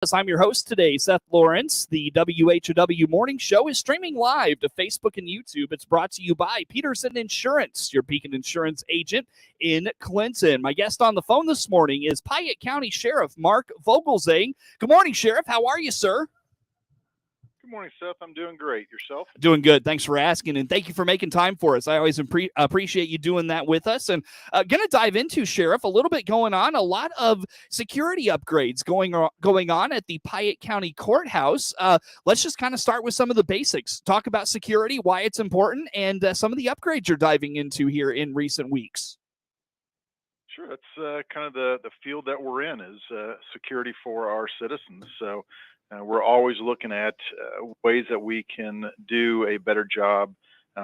I'm your host today, Seth Lawrence. The WHOW Morning Show is streaming live to Facebook and YouTube. It's brought to you by Peterson Insurance, your Pekin Insurance agent in Clinton. My guest on the phone this morning is Piatt County Sheriff Mark Vogelzang. Good morning, Sheriff. How are you, sir? Good morning, Seth. I'm doing great. Yourself? Doing good. Thanks for asking, and thank you for making time for us. I always appreciate you doing that with us. And going to dive into, Sheriff, a little bit going on, a lot of security upgrades going on at the Piatt County Courthouse. Let's just kind of start with some of the basics. Talk about security, why it's important, and some of the upgrades you're diving into here in recent weeks. Sure. That's kind of the field that we're in is security for our citizens. So we're always looking at ways that we can do a better job,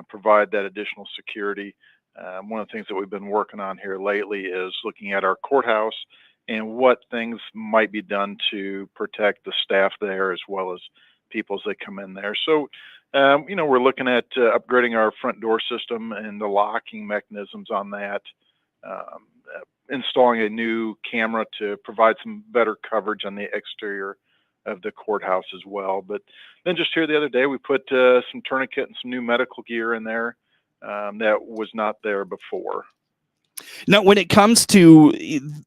provide that additional security. One of the things that we've been working on here lately is looking at our courthouse and what things might be done to protect the staff there as well as people as they come in there. So, we're looking at upgrading our front door system and the locking mechanisms on that, installing a new camera to provide some better coverage on the exterior of the courthouse as well. But then just here the other day, we put some tourniquet and some new medical gear in there that was not there before. Now, when it comes to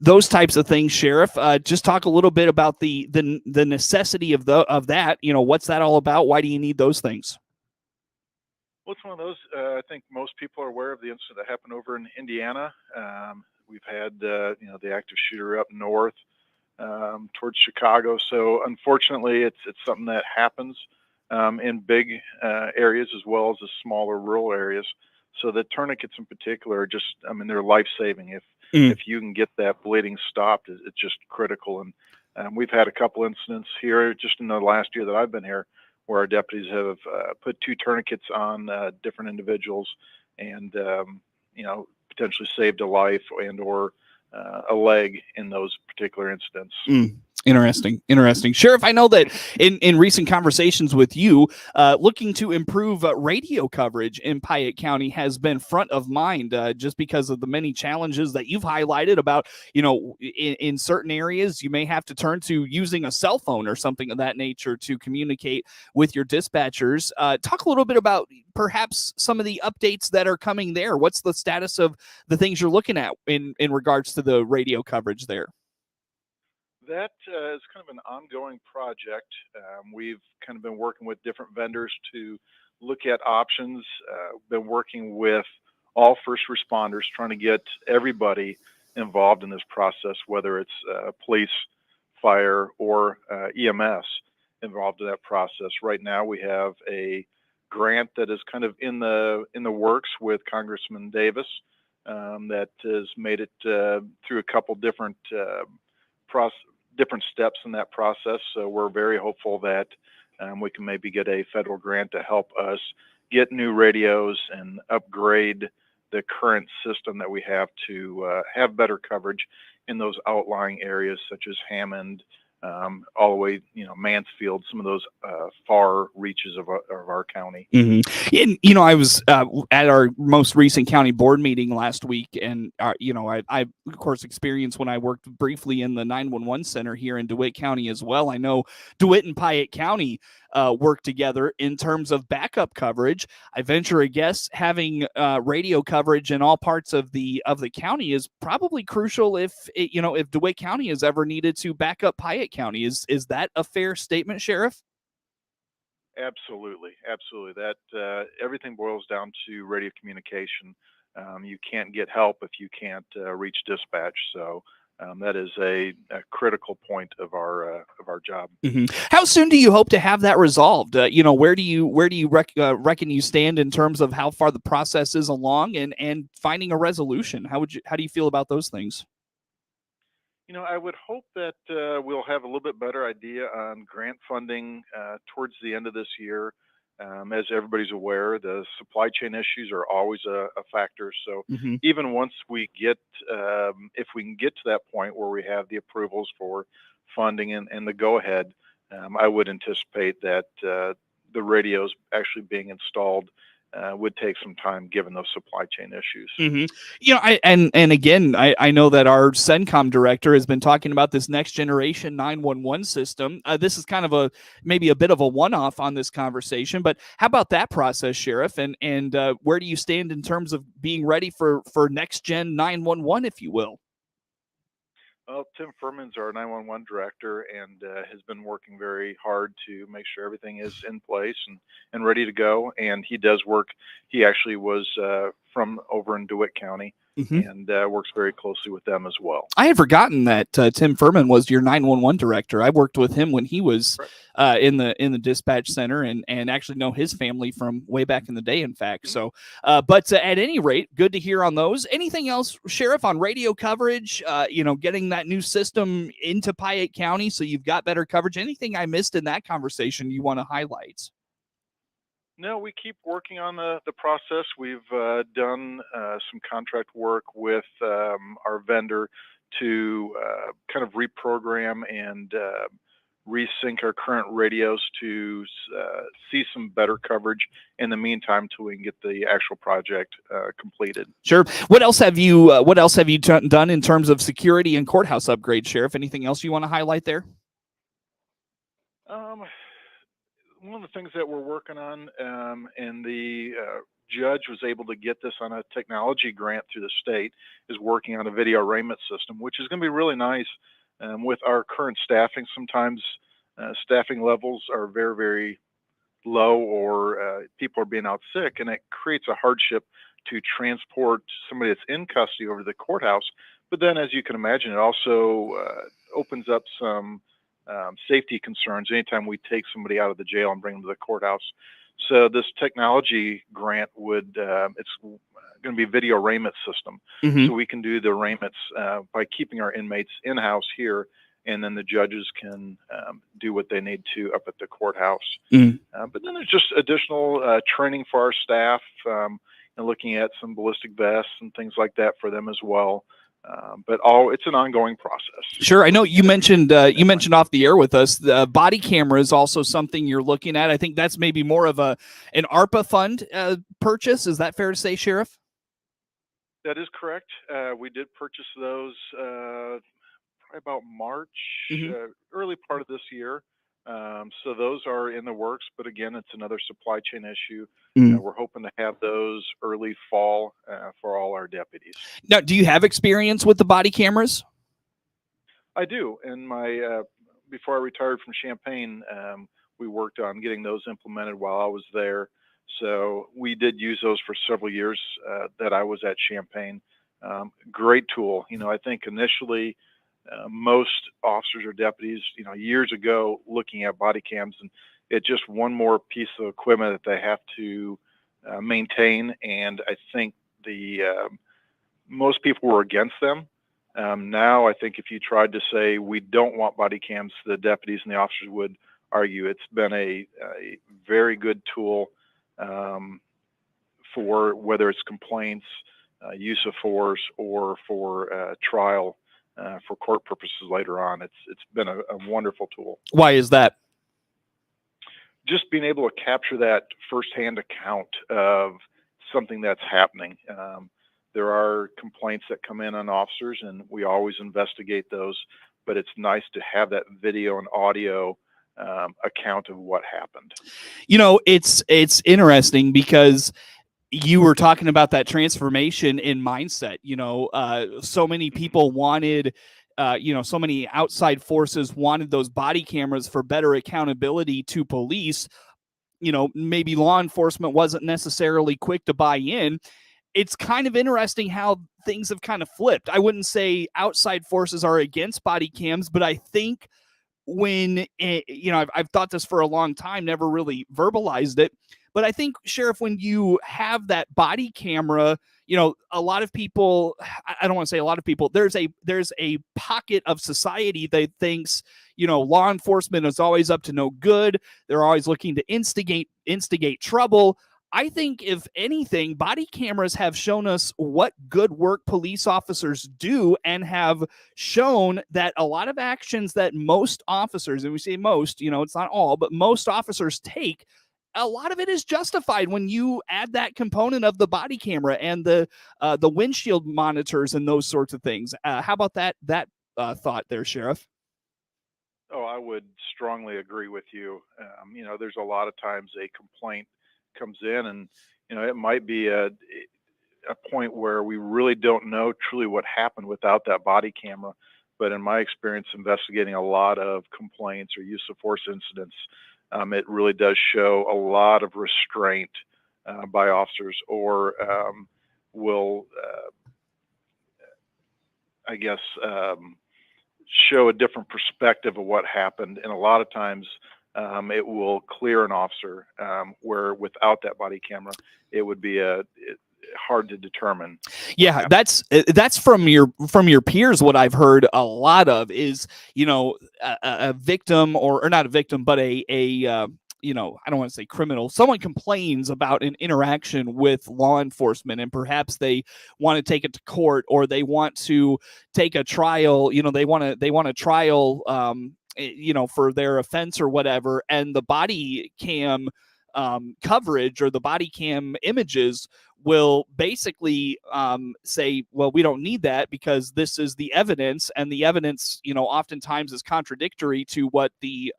those types of things, Sheriff, just talk a little bit about the necessity of that. What's that all about? Why do you need those things? Well, it's one of those. I think most people are aware of the incident that happened over in Indiana. We've had the active shooter up north towards Chicago. So unfortunately, it's something that happens in big areas as well as the smaller rural areas. So the tourniquets in particular are they're life-saving. If you can get that bleeding stopped, it's just critical. And we've had a couple incidents here just in the last year that I've been here where our deputies have put two tourniquets on different individuals and, potentially saved a life and or a leg in those particular incidents. Interesting. Sheriff, I know that in recent conversations with you, looking to improve radio coverage in Piatt County has been front of mind just because of the many challenges that you've highlighted about, in certain areas, you may have to turn to using a cell phone or something of that nature to communicate with your dispatchers. Talk a little bit about perhaps some of the updates that are coming there. What's the status of the things you're looking at in regards to the radio coverage there? That is kind of an ongoing project. We've kind of been working with different vendors to look at options. Been working with all first responders, trying to get everybody involved in this process, whether it's police, fire, or EMS involved in that process. Right now, we have a grant that is kind of in the works with Congressman Davis that has made it through a couple different steps in that process. So we're very hopeful that we can maybe get a federal grant to help us get new radios and upgrade the current system that we have to have better coverage in those outlying areas such as Hammond, all the way, Mansfield, some of those far reaches of our county. Mm-hmm. And, I was at our most recent county board meeting last week, and, I of course, experienced when I worked briefly in the 911 center here in DeWitt County as well. I know DeWitt and Piatt County work together in terms of backup coverage. I venture a guess having radio coverage in all parts of the county is probably crucial if DeWitt County has ever needed to back up Piatt County. Is that a fair statement, Sheriff? Absolutely. That everything boils down to radio communication. You can't get help if you can't reach dispatch. So that is a critical point of our job. Mm-hmm. How soon do you hope to have that resolved? Where do you reckon you stand in terms of how far the process is along and finding a resolution? How do you feel about those things? I would hope that we'll have a little bit better idea on grant funding towards the end of this year. As everybody's aware, the supply chain issues are always a factor. So even once we get, if we can get to that point where we have the approvals for funding and the go-ahead, I would anticipate that the radios actually being installed would take some time given those supply chain issues. And again, I know that our CENTCOM director has been talking about this next generation 911 system. This is kind of maybe a bit of a one-off on this conversation, but how about that process, Sheriff? And where do you stand in terms of being ready for next gen 911, if you will? Well, Tim Furman's our 911 director and has been working very hard to make sure everything is in place and ready to go. And he does work. He actually was from over in DeWitt County and works very closely with them as well. I had forgotten that Tim Furman was your 911 director. I worked with him when he was in the dispatch center and actually know his family from way back in the day, in fact. So, but at any rate, good to hear on those. Anything else, Sheriff, on radio coverage, getting that new system into Piatt County so you've got better coverage? Anything I missed in that conversation you want to highlight? No, we keep working on the process. We've done some contract work with our vendor to kind of reprogram and resync our current radios to see some better coverage in the meantime till we can get the actual project completed. Sure. What else have you done in terms of security and courthouse upgrades, Sheriff? Anything else you want to highlight there? One of the things that we're working on, and the judge was able to get this on a technology grant through the state, is working on a video arraignment system, which is going to be really nice. With our current staffing, sometimes staffing levels are very, very low, or people are being out sick, and it creates a hardship to transport somebody that's in custody over to the courthouse. But then, as you can imagine, it also opens up some safety concerns anytime we take somebody out of the jail and bring them to the courthouse. So this technology grant it's going to be a video arraignment system. So we can do the arraignments by keeping our inmates in-house here, and then the judges can do what they need to up at the courthouse. But then there's just additional training for our staff, and looking at some ballistic vests and things like that for them as well. But it's an ongoing process. Sure. I know you mentioned off the air with us, the body camera is also something you're looking at. I think that's maybe more of an ARPA fund purchase. Is that fair to say, Sheriff? That is correct. We did purchase those probably about March, early part of this year. So those are in the works, but again, it's another supply chain issue. We're hoping to have those early fall for all our deputies. Now, do you have experience with the body cameras? I do. In my before I retired from Champaign, we worked on getting those implemented while I was there. So we did use those for several years that I was at Champaign. Great tool. I think initially most officers or deputies, years ago, looking at body cams, and it's just one more piece of equipment that they have to maintain. And I think most people were against them. Now, I think if you tried to say we don't want body cams, the deputies and the officers would argue. It's been a very good tool for whether it's complaints, use of force, or for trial. For court purposes later on. It's been a wonderful tool. Why is that? Just being able to capture that firsthand account of something that's happening. There are complaints that come in on officers, and we always investigate those, but it's nice to have that video and audio account of what happened. It's interesting because you were talking about that transformation in mindset. So many people wanted, so many outside forces wanted those body cameras for better accountability to police. Maybe law enforcement wasn't necessarily quick to buy in. It's kind of interesting how things have kind of flipped. I wouldn't say outside forces are against body cams, but I think when, I've thought this for a long time, never really verbalized it. But I think, Sheriff, when you have that body camera, a lot of people, I don't want to say a lot of people, there's a pocket of society that thinks, law enforcement is always up to no good. They're always looking to instigate trouble. I think, if anything, body cameras have shown us what good work police officers do, and have shown that a lot of actions that most officers, and we say most, it's not all, but most officers take, a lot of it is justified when you add that component of the body camera and the windshield monitors and those sorts of things. How about that thought there, Sheriff? Oh, I would strongly agree with you. There's a lot of times a complaint comes in, and it might be a point where we really don't know truly what happened without that body camera. But in my experience investigating a lot of complaints or use of force incidents, it really does show a lot of restraint by officers, or will, I guess, show a different perspective of what happened. And a lot of times it will clear an officer, where without that body camera, it would be hard to determine. Yeah, that's from your peers. What I've heard a lot of is, a victim or not a victim, but a I don't want to say criminal. Someone complains about an interaction with law enforcement, and perhaps they want to take it to court, or they want to take a trial. They want a trial, for their offense or whatever, and the body cam coverage or the body cam images will basically say, well, we don't need that because this is the evidence, and the evidence, oftentimes is contradictory to what the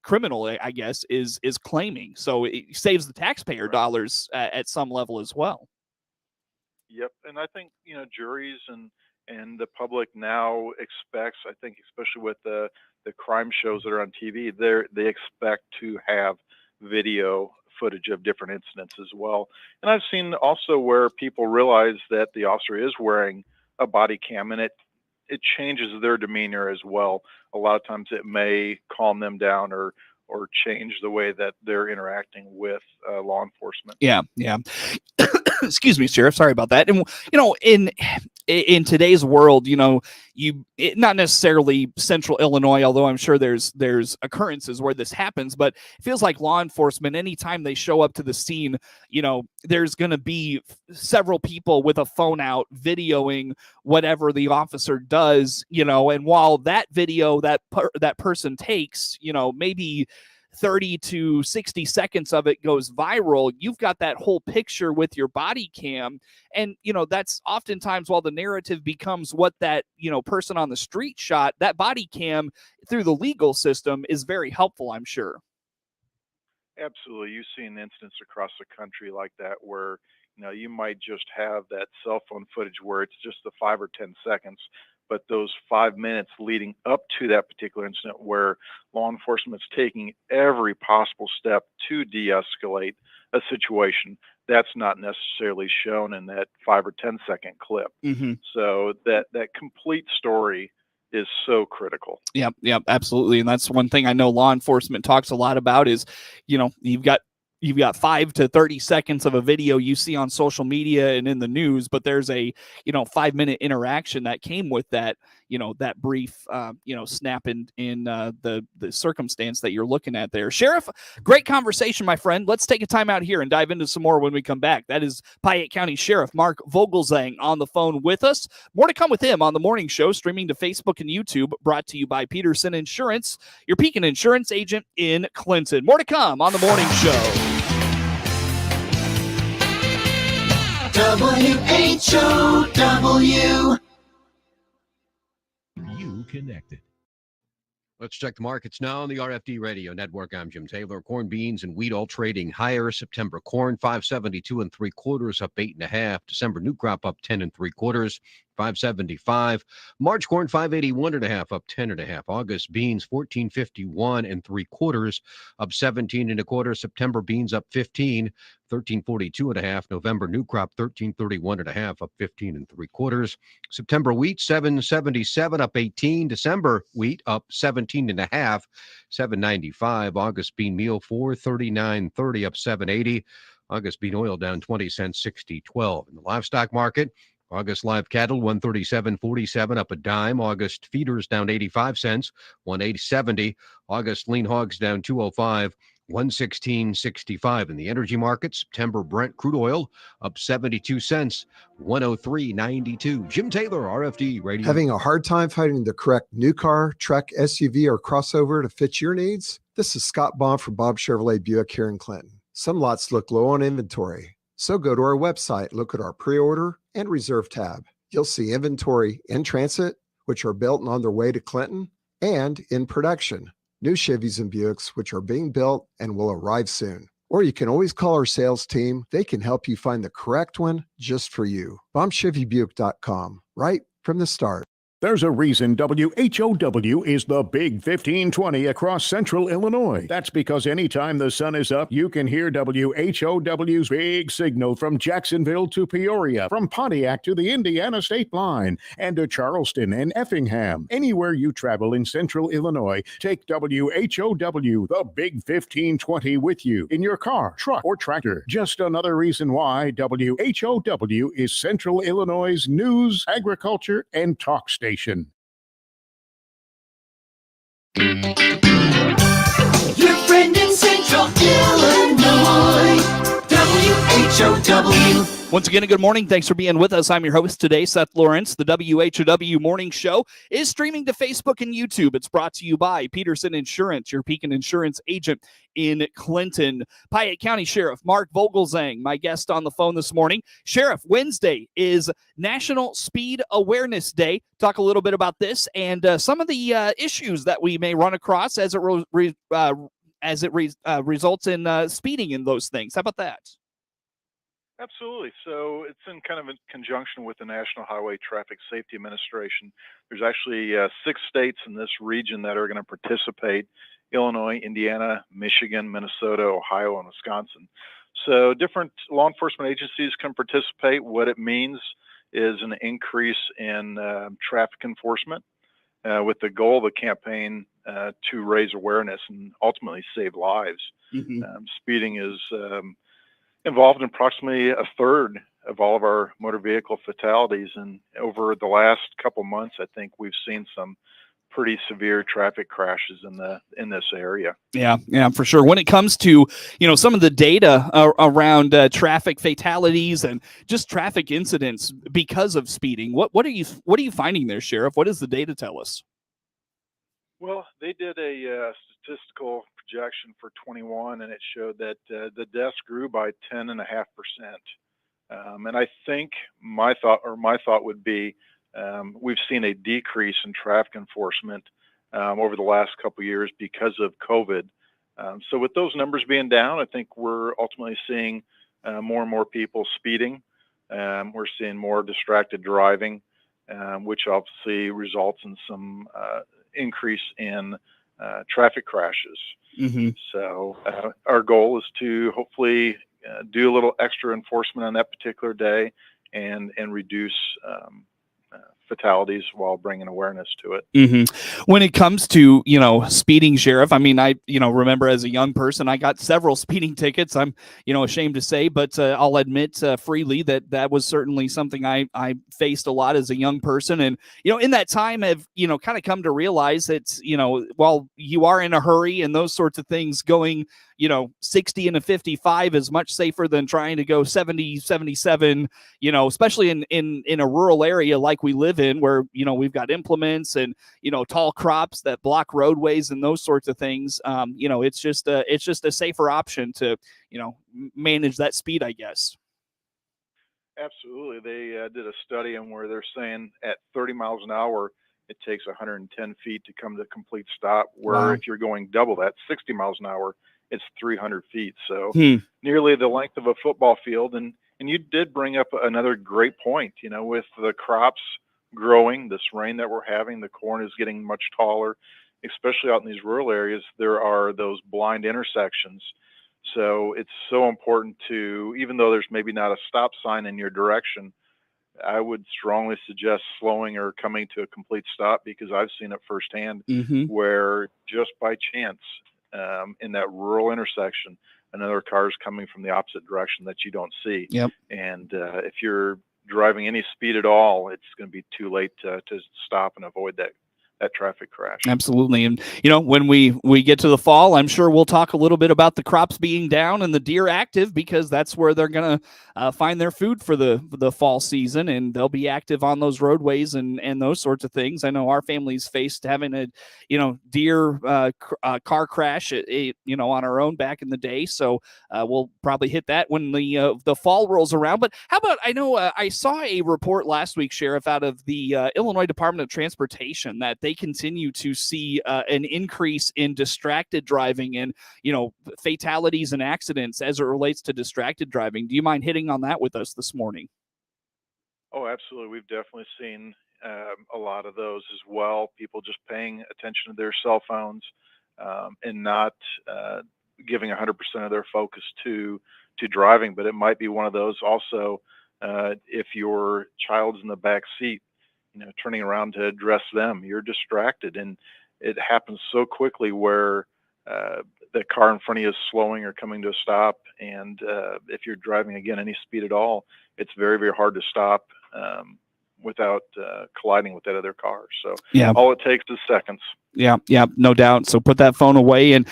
criminal, I guess, is claiming. So it saves the taxpayer dollars at some level as well. Yep, and I think juries and the public now expects, I think, especially with the crime shows that are on TV, they expect to have video footage of different incidents as well. And I've seen also where people realize that the officer is wearing a body cam, and it changes their demeanor as well. A lot of times it may calm them down or change the way that they're interacting with law enforcement. Yeah. Excuse me, Sheriff. Sorry about that. And in today's world, not necessarily Central Illinois, although I'm sure there's occurrences where this happens, but it feels like law enforcement, anytime they show up to the scene, there's going to be several people with a phone out videoing whatever the officer does, and while that video that person takes, maybe 30 to 60 seconds of it goes viral, you've got that whole picture with your body cam. And, that's oftentimes, while the narrative becomes what that, person on the street shot, that body cam through the legal system is very helpful, I'm sure. Absolutely. You've seen incidents across the country like that where, you might just have that cell phone footage where it's just the 5 or 10 seconds, but those 5 minutes leading up to that particular incident where law enforcement's taking every possible step to de-escalate a situation, that's not necessarily shown in that 5 or 10 second clip. Mm-hmm. So that complete story is so critical. Yep, absolutely. And that's one thing I know law enforcement talks a lot about is, you've got 5 to 30 seconds of a video you see on social media and in the news, but there's a 5-minute interaction that came with that, that brief snap in the circumstance that you're looking at there. Sheriff, great conversation, my friend. Let's take a time out here and dive into some more when we come back. That is Piatt County Sheriff Mark Vogelzang on the phone with us. More to come with him on the morning show, streaming to Facebook and YouTube, brought to you by Peterson Insurance, your Pekin Insurance agent in Clinton. More to come on the morning show. WHOW. You connected. Let's check the markets now on the RFD Radio Network. I'm Jim Taylor. Corn, beans, and wheat all trading higher. September corn 5.72 3/4, up 8.5. December new crop up 10 3/4, 5.75. March corn 5.81 1/2, up 10 1/2. August beans 14.51 3/4, up 17 1/4. September beans up 15, 13.42 1/2. November new crop 13.31 1/2, up 15 3/4. September wheat 7.77, up 18. December wheat up 17 1/2, 7.95. August bean meal 4.39.30, up 7.80. August bean oil down 20 cents, 60.12. In the livestock market, August live cattle 137.47, up a dime. August feeders down 85 cents, 180.70. August lean hogs down 205, 116.65 in the energy market. September Brent crude oil up 72 cents, 103.92. Jim Taylor, RFD Radio. Having a hard time finding the correct new car, truck, SUV, or crossover to fit your needs? This is Scott Baum from Bob Chevrolet Buick here in Clinton. Some lots look low on inventory, so go to our website, look at our pre-order and reserve tab. You'll see inventory in transit, which are built and on their way to Clinton, and in production, new Chevys and Buicks, which are being built and will arrive soon. Or you can always call our sales team. They can help you find the correct one just for you. BombChevyBuick.com, right from the start. There's a reason WHOW is the Big 1520 across central Illinois. That's because anytime the sun is up, you can hear WHOW's big signal from Jacksonville to Peoria, from Pontiac to the Indiana state line, and to Charleston and Effingham. Anywhere you travel in central Illinois, take WHOW, the Big 1520, with you in your car, truck, or tractor. Just another reason why WHOW is Central Illinois' news, agriculture, and talk station. Your friend in Central Illinois, WHOW. Once again, a good morning. Thanks for being with us. I'm your host today, Seth Lawrence. The WHOW Morning Show is streaming to Facebook and YouTube. It's brought to you by Peterson Insurance, your Pekin Insurance agent in Clinton. Piatt County Sheriff Mark Vogelzang, my guest on the phone this morning. Sheriff, Wednesday is National Speed Awareness Day. Talk a little bit about this and some of the issues that we may run across as it results in speeding in those things. How about that? Absolutely. So it's in kind of in conjunction with the National Highway Traffic Safety Administration. There's actually 6 states in this region that are going to participate: Illinois, Indiana, Michigan, Minnesota, Ohio, and Wisconsin. So different law enforcement agencies can participate. What it means is an increase in traffic enforcement with the goal of the campaign to raise awareness and ultimately save lives. Mm-hmm. Speeding is involved in approximately a third of all of our motor vehicle fatalities, and over the last couple months, I think we've seen some pretty severe traffic crashes in this area. Yeah, for sure. When it comes to some of the data around traffic fatalities and just traffic incidents because of speeding, what are you finding there, Sheriff? What does the data tell us? Well, they did a statistical projection for 21, and it showed that the deaths grew by 10.5%. And I think my thought would be we've seen a decrease in traffic enforcement over the last couple of years because of COVID. So with those numbers being down, I think we're ultimately seeing more and more people speeding. We're seeing more distracted driving, which obviously results in some increase in traffic crashes. Mm-hmm. So our goal is to hopefully do a little extra enforcement on that particular day and reduce fatalities while bringing awareness to it. Mm-hmm. When it comes to, speeding, Sheriff, I mean, I remember as a young person, I got several speeding tickets. I'm, ashamed to say, but I'll admit freely that was certainly something I faced a lot as a young person. And, in that time I've, kind of come to realize that, while you are in a hurry and those sorts of things, going 60 and a 55 is much safer than trying to go 70, 77, especially in a rural area like we live in, where, we've got implements and, tall crops that block roadways and those sorts of things. It's just a safer option to, manage that speed, I guess. Absolutely. They did a study on where they're saying at 30 miles an hour, it takes 110 feet to come to a complete stop, where Wow. if you're going double that, 60 miles an hour, it's 300 feet. So nearly the length of a football field. And you did bring up another great point, with the crops growing, this rain that we're having, the corn is getting much taller, especially out in these rural areas. There are those blind intersections. So it's so important to, even though there's maybe not a stop sign in your direction, I would strongly suggest slowing or coming to a complete stop, because I've seen it firsthand where just by chance in that rural intersection, another car is coming from the opposite direction that you don't see. Yep. And if you're driving any speed at all, it's going to be too late to stop and avoid traffic crash. Absolutely. And, when we get to the fall, I'm sure we'll talk a little bit about the crops being down and the deer active, because that's where they're going to find their food for the fall season, and they'll be active on those roadways and those sorts of things. I know our family's faced having a, deer car crash, on our own back in the day. So we'll probably hit that when the fall rolls around. But how about, I know I saw a report last week, Sheriff, out of the Illinois Department of Transportation, that they continue to see an increase in distracted driving and, fatalities and accidents as it relates to distracted driving. Do you mind hitting on that with us this morning? Oh, absolutely. We've definitely seen a lot of those as well. People just paying attention to their cell phones and not giving 100% of their focus to driving. But it might be one of those also, if your child's in the back seat, turning around to address them, you're distracted, and it happens so quickly where the car in front of you is slowing or coming to a stop, and if you're driving again any speed at all, it's very, very hard to stop without colliding with that other car. So all it takes is seconds. Yeah, no doubt. So put that phone away. And,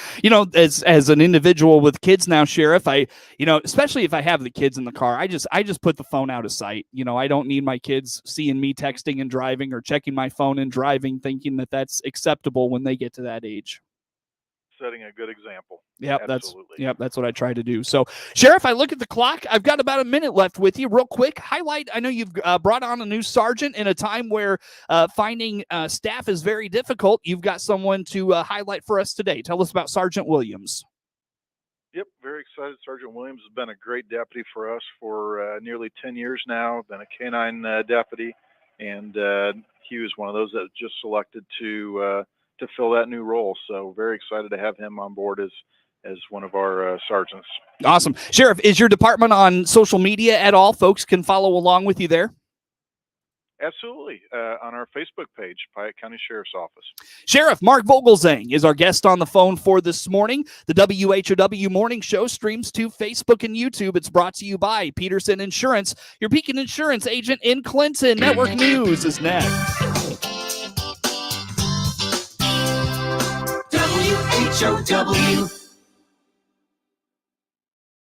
as an individual with kids now, Sheriff, I especially if I have the kids in the car, I just put the phone out of sight. I don't need my kids seeing me texting and driving, or checking my phone and driving, thinking that that's acceptable when they get to that age. Setting a good example. That's what I try to do. So, Sheriff, I look at the clock. I've got about a minute left with you. Real quick, highlight. I know you've brought on a new sergeant in a time where finding staff is very difficult. You've got someone to highlight for us today. Tell us about Sergeant Williams. Yep, very excited. Sergeant Williams has been a great deputy for us for nearly 10 years now. Been a canine deputy, and he was one of those that just selected to fill that new role. So very excited to have him on board as one of our sergeants. Awesome. Sheriff, is your department on social media at all? Folks can follow along with you there? Absolutely. On our Facebook page, Piatt County Sheriff's Office. Sheriff Mark Vogelzang is our guest on the phone for this morning. The WHOW Morning Show streams to Facebook and YouTube. It's brought to you by Peterson Insurance, your Pekin Insurance agent in Clinton. Network News is next. WHOW.